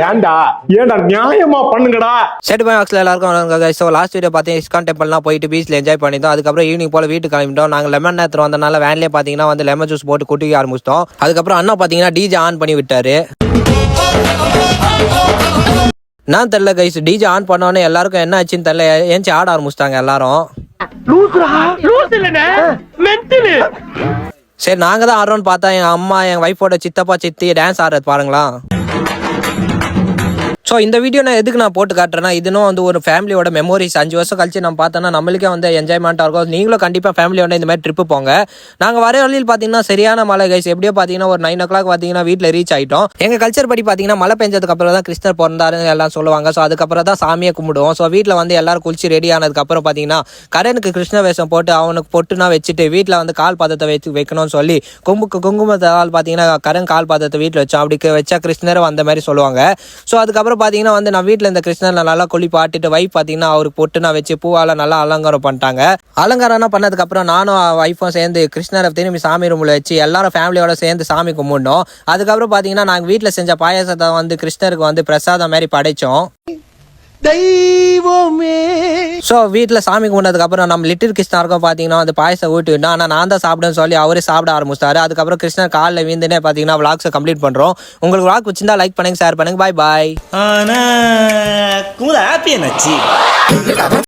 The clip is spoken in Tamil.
ஏன்டா நியாயமா பண்ணுங்கடா. சரி பாய் ஆக்சுவலாக எல்லாருக்கும் ஸோ லாஸ்ட் வீடியோ பார்த்தீங்கன்னா இஸ்கான் டெம்பிள்லாம் போயிட்டு பீச்சில் என்ஜாய் பண்ணிட்டோம். அதுக்கப்புறம் ஈவினிங் போல வீட்டுக்கு கிளம்பிட்டோம். நாங்கள் லெமன் நேரத்தில் வந்தனால வேன்லேயே பார்த்தீங்கன்னா வந்து லெமன் ஜூஸ் போட்டு குட்டிக்க ஆரம்பிச்சிட்டோம். அதுக்கப்புறம் அண்ணா பார்த்தீங்கன்னா டிஜே ஆன் பண்ணி விட்டாரு. நான் தெரியல கைஸ், டிஜே ஆன் பண்ணோன்னே எல்லாருக்கும் என்ன ஆச்சுன்னு தெரியல, ஏஞ்சி ஆட ஆரம்பிச்சிட்டாங்க எல்லாரும். சரி நாங்க தான் ஆடுறோம்னு பார்த்தா என் அம்மா என் ஒய்ஃபோட சித்தப்பா சித்தி டான்ஸ் ஆடுறது பாருங்களா. ஸோ இந்த வீடியோ நான் எதுக்கு நான் போட்டு காட்டுறேன்னா, இதுனும் வந்து ஒரு ஃபேமிலியோட மெமோரிஸ். 5 வருஷம் கழிச்சு நம்ம பார்த்தோன்னா நம்மளுக்கே வந்து என்ஜாய்மெண்ட்டாக இருக்கும். நீங்களும் கண்டிப்பாக ஃபேமிலியோட இந்த மாதிரி ட்ரிப்பு போங்க. நாங்கள் வர வழியில் பார்த்தீங்கன்னா சரியான மழை கைஸ். எப்படியோ பார்த்தீங்கன்னா ஒரு 9 o'clock பார்த்தீங்கன்னா வீட்டில் ரீச் ஆகிட்டோம். எங்கள் கல்ச்சர் படி பார்த்தீங்கன்னா மழை பெஞ்சதுக்கு அப்புறம் தான் கிருஷ்ணர் பிறந்தாருன்னு எல்லாம் சொல்லுவாங்க. ஸோ அதுக்கப்புறம் தான் சாமியை கும்பிடுவோம். ஸோ வீட்டில் வந்து எல்லாரும் குளிச்சு ரெடி ஆனதுக்கப்புறம் பார்த்தீங்கன்னா கரனுக்கு கிருஷ்ண வேஷம் போட்டு அவனுக்கு பொட்டுனா வச்சுட்டு வீட்டில் வந்து கால் பாதத்தை வைக்கணும்னு சொல்லி குங்குமத்தால் பார்த்தீங்கன்னா கரண் கால் பாதத்தை வீட்டில் வச்சோம். அப்படி வச்சா கிருஷ்ணரும் அந்த மாதிரி சொல்லுவாங்க. ஸோ அதுக்கப்புறம் பார்த்தீங்கன்னா வந்து நான் வீட்டில் இந்த கிருஷ்ணர் நல்லா குளிப்பாட்டிட்டு வைஃப் பார்த்தீங்கன்னா அவருக்கு பொட்டு நான் வச்சு பூவால் நல்லா அலங்காரம் பண்ணிட்டாங்க. அலங்காரம் பண்ணதுக்கப்புறம் நானும் வைஃபும் சேர்ந்து கிருஷ்ணரை திரும்பி சாமி ரூமில் வச்சு எல்லாரும் ஃபேமிலியோட சேர்ந்து சாமி கும்பிடணும். அதுக்கப்புறம் பார்த்தீங்கன்னா நாங்கள் வீட்டில் செஞ்ச பாயாசத்தை வந்து கிருஷ்ணருக்கு வந்து பிரசாதம் மாதிரி படைச்சோம். தெய்வமே. ஸோ வீட்டில் சாமி கும்பிட்டதுக்கப்புறம் நம்ம லிட்டில் கிருஷ்ணருக்கும் பார்த்தீங்கன்னா வந்து பாயசம் ஊட்டி விட்டோம். ஆனால் நான் தான் சாப்பிடுன்னு சொல்லி அவரே சாப்பிட ஆரம்பிச்சிட்டாரு. அதுக்கப்புறம் கிருஷ்ணர் காலில் வீந்துனே பார்த்தீங்கன்னா விளாக்ஸை கம்ப்ளீட் பண்ணுறோம். உங்களுக்கு விளாக் பிடிச்சிருந்தா லைக் பண்ணுங்க, ஷேர் பண்ணுங்க. பாய் பாய்.